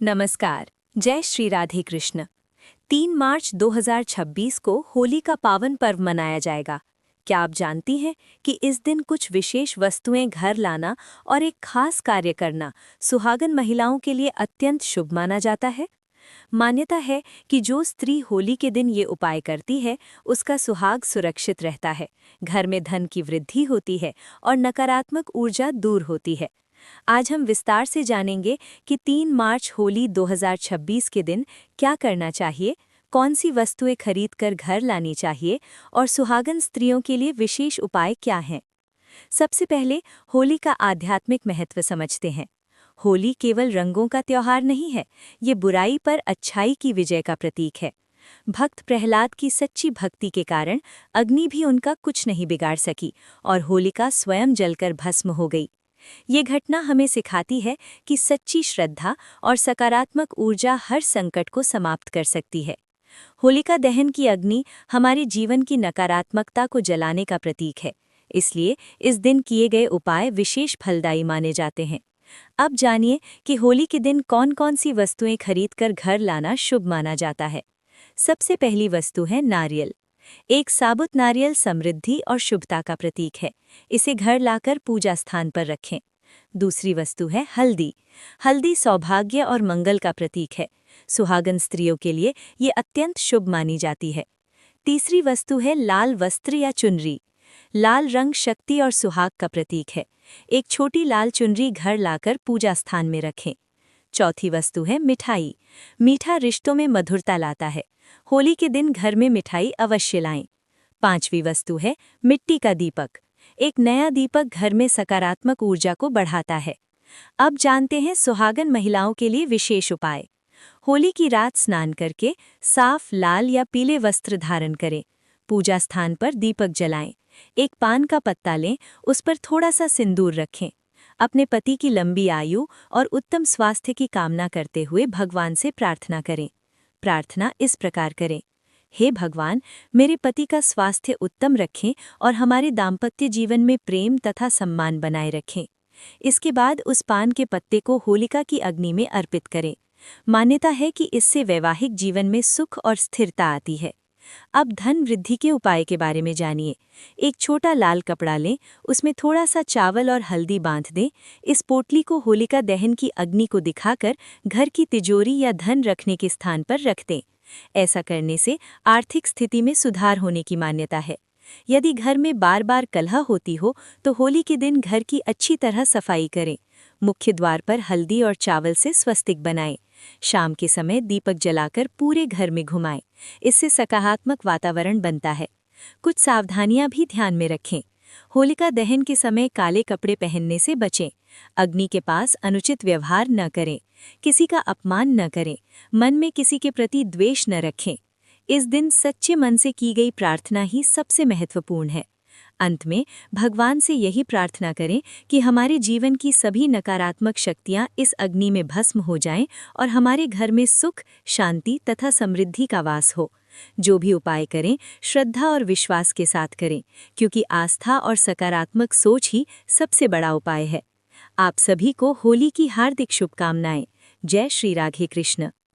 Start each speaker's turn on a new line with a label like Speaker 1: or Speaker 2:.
Speaker 1: नमस्कार। जय श्री राधे कृष्ण। 3 मार्च 2026 को होली का पावन पर्व मनाया जाएगा। क्या आप जानती हैं कि इस दिन कुछ विशेष वस्तुएं घर लाना और एक खास कार्य करना सुहागन महिलाओं के लिए अत्यंत शुभ माना जाता है। मान्यता है कि जो स्त्री होली के दिन ये उपाय करती है उसका सुहाग सुरक्षित रहता है, घर में धन की वृद्धि होती है और नकारात्मक ऊर्जा दूर होती है। आज हम विस्तार से जानेंगे कि 3 मार्च होली 2026 के दिन क्या करना चाहिए, कौन सी वस्तुएं खरीदकर घर लानी चाहिए और सुहागन स्त्रियों के लिए विशेष उपाय क्या हैं। सबसे पहले होली का आध्यात्मिक महत्व समझते हैं। होली केवल रंगों का त्योहार नहीं है, ये बुराई पर अच्छाई की विजय का प्रतीक है। भक्त प्रहलाद की सच्ची भक्ति के कारण अग्नि भी उनका कुछ नहीं बिगाड़ सकी और होलिका स्वयं जलकर भस्म हो गई। ये घटना हमें सिखाती है कि सच्ची श्रद्धा और सकारात्मक ऊर्जा हर संकट को समाप्त कर सकती है। होलिका दहन की अग्नि हमारे जीवन की नकारात्मकता को जलाने का प्रतीक है, इसलिए इस दिन किए गए उपाय विशेष फलदायी माने जाते हैं। अब जानिए कि होली के दिन कौन कौन सी वस्तुएं खरीदकर घर लाना शुभ माना जाता है। सबसे पहली वस्तु है नारियल। एक साबुत नारियल समृद्धि और शुभता का प्रतीक है, इसे घर लाकर पूजा स्थान पर रखें। दूसरी वस्तु है हल्दी। हल्दी सौभाग्य और मंगल का प्रतीक है, सुहागन स्त्रियों के लिए ये अत्यंत शुभ मानी जाती है। तीसरी वस्तु है लाल वस्त्र या चुनरी। लाल रंग शक्ति और सुहाग का प्रतीक है, एक छोटी लाल चुनरी घर लाकर पूजा स्थान में रखें। चौथी वस्तु है मिठाई। मीठा रिश्तों में मधुरता लाता है, होली के दिन घर में मिठाई अवश्य लाएं। पांचवी वस्तु है मिट्टी का दीपक। एक नया दीपक घर में सकारात्मक ऊर्जा को बढ़ाता है। अब जानते हैं सुहागन महिलाओं के लिए विशेष उपाय। होली की रात स्नान करके साफ लाल या पीले वस्त्र धारण करें। पूजा स्थान पर दीपक जलाएं। एक पान का पत्ता लें, उस पर थोड़ा सा सिंदूर रखें। अपने पति की लंबी आयु और उत्तम स्वास्थ्य की कामना करते हुए भगवान से प्रार्थना करें। प्रार्थना इस प्रकार करें: हे भगवान, मेरे पति का स्वास्थ्य उत्तम रखें और हमारे दाम्पत्य जीवन में प्रेम तथा सम्मान बनाए रखें। इसके बाद उस पान के पत्ते को होलिका की अग्नि में अर्पित करें। मान्यता है कि इससे वैवाहिक जीवन में सुख और स्थिरता आती है। अब धन वृद्धि के उपाय के बारे में जानिए। एक छोटा लाल कपड़ा लें, उसमें थोड़ा सा चावल और हल्दी बांध दें। इस पोटली को होलिका दहन की अग्नि को दिखाकर घर की तिजोरी या धन रखने के स्थान पर रख दें। ऐसा करने से आर्थिक स्थिति में सुधार होने की मान्यता है। यदि घर में बार बार कलह होती हो तो होली के दिन घर की अच्छी तरह सफाई करें। मुख्य द्वार पर हल्दी और चावल से स्वस्तिक बनाएं। शाम के समय दीपक जलाकर पूरे घर में घुमाएं, इससे सकारात्मक वातावरण बनता है। कुछ सावधानियां भी ध्यान में रखें। होलिका दहन के समय काले कपड़े पहनने से बचें। अग्नि के पास अनुचित व्यवहार न करें। किसी का अपमान न करें। मन में किसी के प्रति द्वेष न रखें। इस दिन सच्चे मन से की गई प्रार्थना ही सबसे महत्वपूर्ण है। अंत में भगवान से यही प्रार्थना करें कि हमारे जीवन की सभी नकारात्मक शक्तियां इस अग्नि में भस्म हो जाएं और हमारे घर में सुख, शांति तथा समृद्धि का वास हो। जो भी उपाय करें, श्रद्धा और विश्वास के साथ करें, क्योंकि आस्था और सकारात्मक सोच ही सबसे बड़ा उपाय है। आप सभी को होली की हार्दिक शुभकामनाएं। जय श्री राधे कृष्ण।